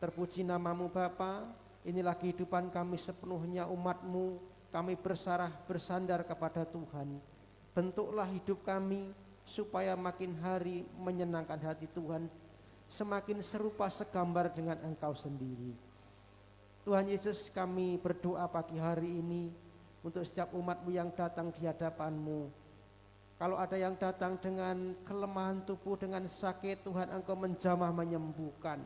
Terpuji nama-Mu Bapa. Inilah kehidupan kami sepenuhnya umat-Mu. Kami bersandar kepada Tuhan. Bentuklah hidup kami supaya makin hari menyenangkan hati Tuhan, semakin serupa segambar dengan Engkau sendiri. Tuhan Yesus, kami berdoa pagi hari ini untuk setiap umat-Mu yang datang di hadapan-Mu. Kalau ada yang datang dengan kelemahan tubuh, dengan sakit, Tuhan Engkau menjamah menyembuhkan.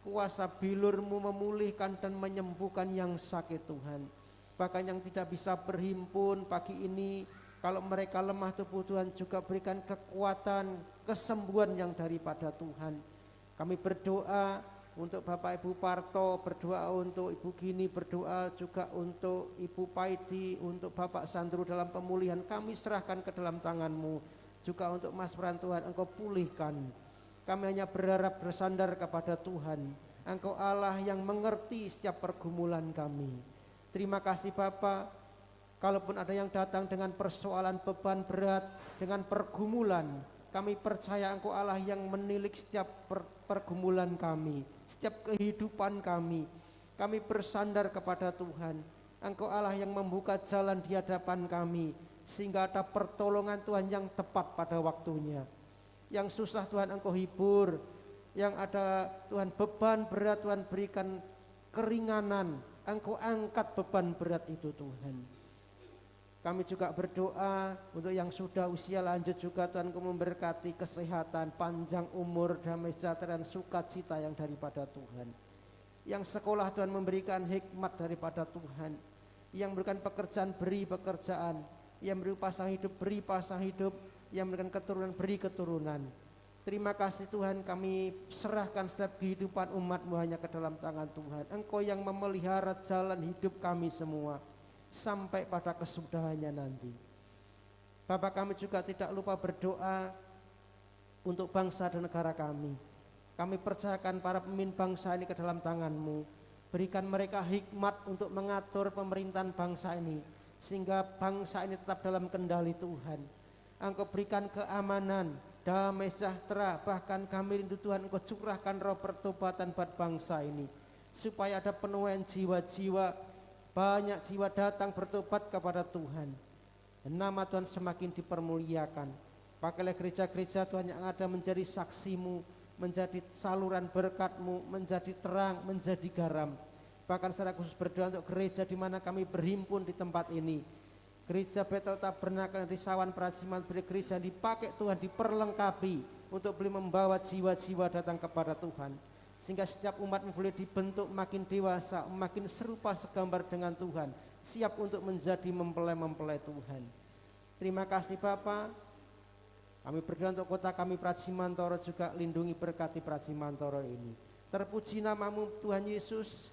Kuasa bilur-Mu memulihkan dan menyembuhkan yang sakit Tuhan. Bahkan yang tidak bisa berhimpun pagi ini, kalau mereka lemah tubuh, Tuhan juga berikan kekuatan, kesembuhan yang daripada Tuhan. Kami berdoa untuk Bapak Ibu Parto, berdoa untuk Ibu Gini, berdoa juga untuk Ibu Paidi, untuk Bapak Sandro dalam pemulihan. Kami serahkan ke dalam tangan-Mu. Juga untuk Mas Pran, Tuhan Engkau pulihkan. Kami hanya berharap bersandar kepada Tuhan. Engkau Allah yang mengerti setiap pergumulan kami. Terima kasih Bapa. Kalaupun ada yang datang dengan persoalan beban berat, dengan pergumulan, kami percaya Engkau Allah yang menilik setiap pergumulan kami, setiap kehidupan kami. Kami bersandar kepada Tuhan. Engkau Allah yang membuka jalan di hadapan kami, sehingga ada pertolongan Tuhan yang tepat pada waktunya. Yang susah Tuhan Engkau hibur, yang ada Tuhan beban berat, Tuhan berikan keringanan. Engkau angkat beban berat itu Tuhan. Kami juga berdoa untuk yang sudah usia lanjut juga, Tuhan Engkau memberkati kesehatan, panjang umur, damai sejahtera dan sukacita yang daripada Tuhan. Yang sekolah Tuhan memberikan hikmat daripada Tuhan. Yang memberikan pekerjaan beri pekerjaan, yang beri pasang hidup beri pasang hidup, yang memberikan keturunan beri keturunan. Terima kasih Tuhan, kami serahkan setiap kehidupan umat-Mu hanya ke dalam tangan Tuhan. Engkau yang memelihara jalan hidup kami semua sampai pada kesudahannya nanti. Bapak, kami juga tidak lupa berdoa untuk bangsa dan negara kami. Kami percayakan para pemimpin bangsa ini ke dalam tangan-Mu. Berikan mereka hikmat untuk mengatur pemerintahan bangsa ini, sehingga bangsa ini tetap dalam kendali Tuhan. Engkau berikan keamanan, damai sejahtera, bahkan kami rindu Tuhan Engkau curahkan roh pertobatan buat bangsa ini, supaya ada penuaian jiwa-jiwa, banyak jiwa datang bertobat kepada Tuhan. Dan nama Tuhan semakin dipermuliakan. Pakailah gereja-gereja Tuhan yang ada menjadi saksi-Mu, menjadi saluran berkat-Mu, menjadi terang, menjadi garam. Bahkan secara khusus berdoa untuk gereja di mana kami berhimpun di tempat ini. Gereja Betel Tabernakel di Sawan Prajiman, gereja yang dipakai Tuhan, diperlengkapi untuk boleh membawa jiwa-jiwa datang kepada Tuhan. Sehingga setiap umat boleh dibentuk makin dewasa, makin serupa segambar dengan Tuhan, siap untuk menjadi mempelai-mempelai Tuhan. Terima kasih Bapa. Kami berdoa untuk kota kami Prajimantoro, juga lindungi berkati Prajimantoro ini. Terpuji nama-Mu Tuhan Yesus.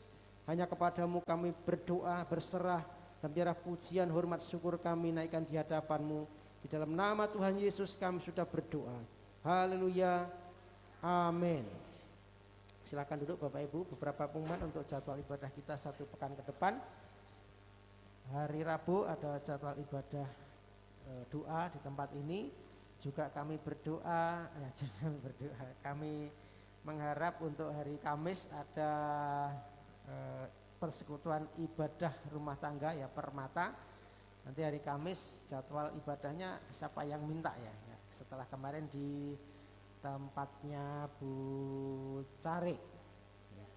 Hanya kepada-Mu kami berdoa, berserah, dan biarlah pujian, hormat, syukur kami naikkan di hadapan-Mu. Di dalam nama Tuhan Yesus kami sudah berdoa. Haleluya. Amin. Silakan duduk Bapak Ibu. Beberapa pengumuman untuk jadwal ibadah kita satu pekan ke depan. Hari Rabu ada jadwal ibadah doa di tempat ini. Juga kami berdoa, kami mengharap untuk hari Kamis ada persekutuan ibadah rumah tangga ya, Permata. Nanti hari Kamis jadwal ibadahnya siapa yang minta ya. Setelah kemarin di tempatnya Bu Cari,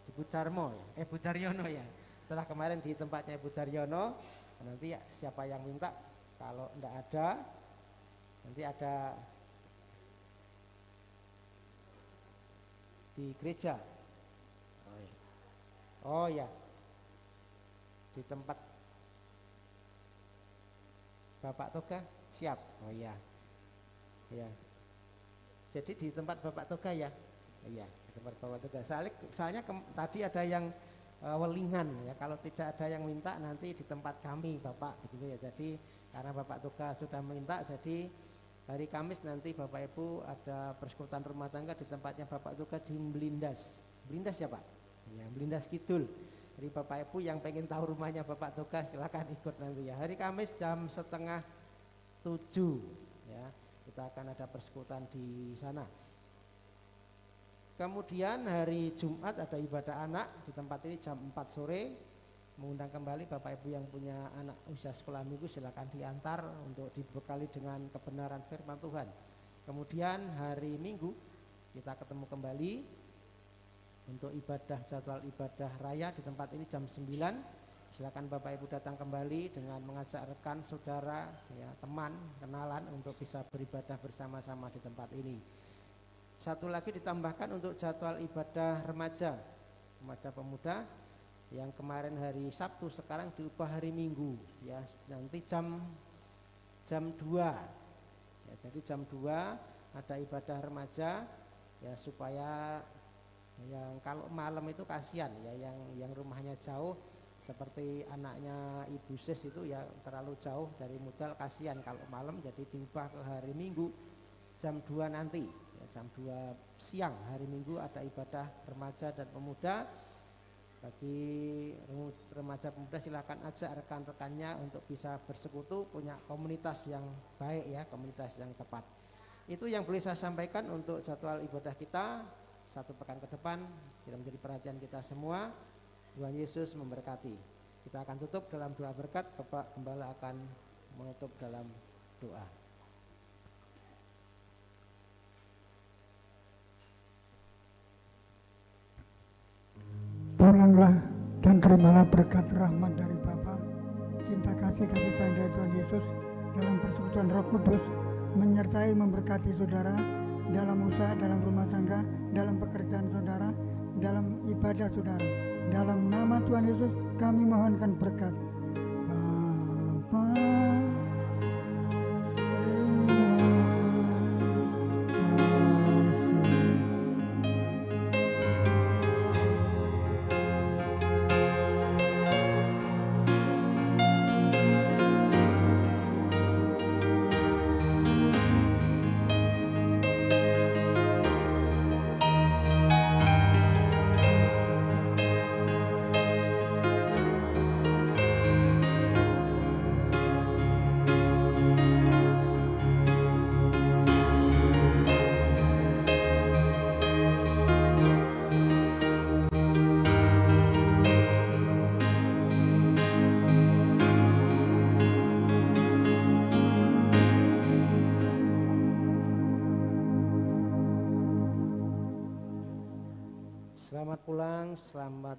di Bu Darmo ya, Bu Daryono ya. Setelah kemarin di tempatnya Bu Daryono, nanti ya, siapa yang minta, kalau enggak ada nanti ada di gereja. Oh ya, di tempat Bapak Toga siap. Oh ya, ya. Jadi di tempat Bapak Toga ya. Iya, di tempat Bapak Toga. Soalnya tadi ada yang welingan ya, kalau tidak ada yang minta nanti di tempat kami Bapak begitu ya. Jadi karena Bapak Tugas sudah minta, jadi hari Kamis nanti Bapak Ibu ada persekutuan rumah tangga di tempatnya Bapak Tugas di Melindas ya Pak ya, Melindas Kidul. Jadi Bapak Ibu yang pengen tahu rumahnya Bapak Tugas silakan ikut nanti ya, hari Kamis jam 6:30 ya, kita akan ada persekutuan di sana. Kemudian hari Jumat ada ibadah anak di tempat ini jam 4 sore. Mengundang kembali Bapak Ibu yang punya anak usia sekolah minggu silakan diantar untuk dibekali dengan kebenaran firman Tuhan. Kemudian hari Minggu kita ketemu kembali untuk jadwal ibadah raya di tempat ini jam 9. Silakan Bapak Ibu datang kembali dengan mengajak rekan, saudara, ya, teman, kenalan untuk bisa beribadah bersama-sama di tempat ini. Satu lagi ditambahkan untuk jadwal ibadah remaja pemuda yang kemarin hari Sabtu sekarang diubah hari Minggu ya, nanti jam 2 ya, jadi jam 2 ada ibadah remaja ya, supaya yang kalau malam itu kasihan ya, yang rumahnya jauh seperti anaknya Ibu Sis itu ya terlalu jauh dari Mudal, kasihan kalau malam, jadi diubah ke hari Minggu jam 2 nanti ya, jam 2 siang hari Minggu ada ibadah remaja dan pemuda. Bagi remaja pemuda silakan ajak rekan-rekannya untuk bisa bersekutu, punya komunitas yang baik ya, komunitas yang tepat. Itu yang boleh saya sampaikan untuk jadwal ibadah kita 1 pekan ke depan, tidak menjadi perhatian kita semua. Tuhan Yesus memberkati. Kita akan tutup dalam doa berkat. Bapak Gembala akan menutup dalam doa. Pulanglah dan terimalah berkat rahmat dari Bapa, cinta kasih sayang dari Tuhan Yesus dalam persekutuan Roh Kudus menyertai memberkati saudara dalam usaha, dalam rumah tangga, dalam pekerjaan saudara, dalam ibadah saudara. Dalam nama Tuhan Yesus kami mohonkan berkat. Bapa Selamat pulang, selamat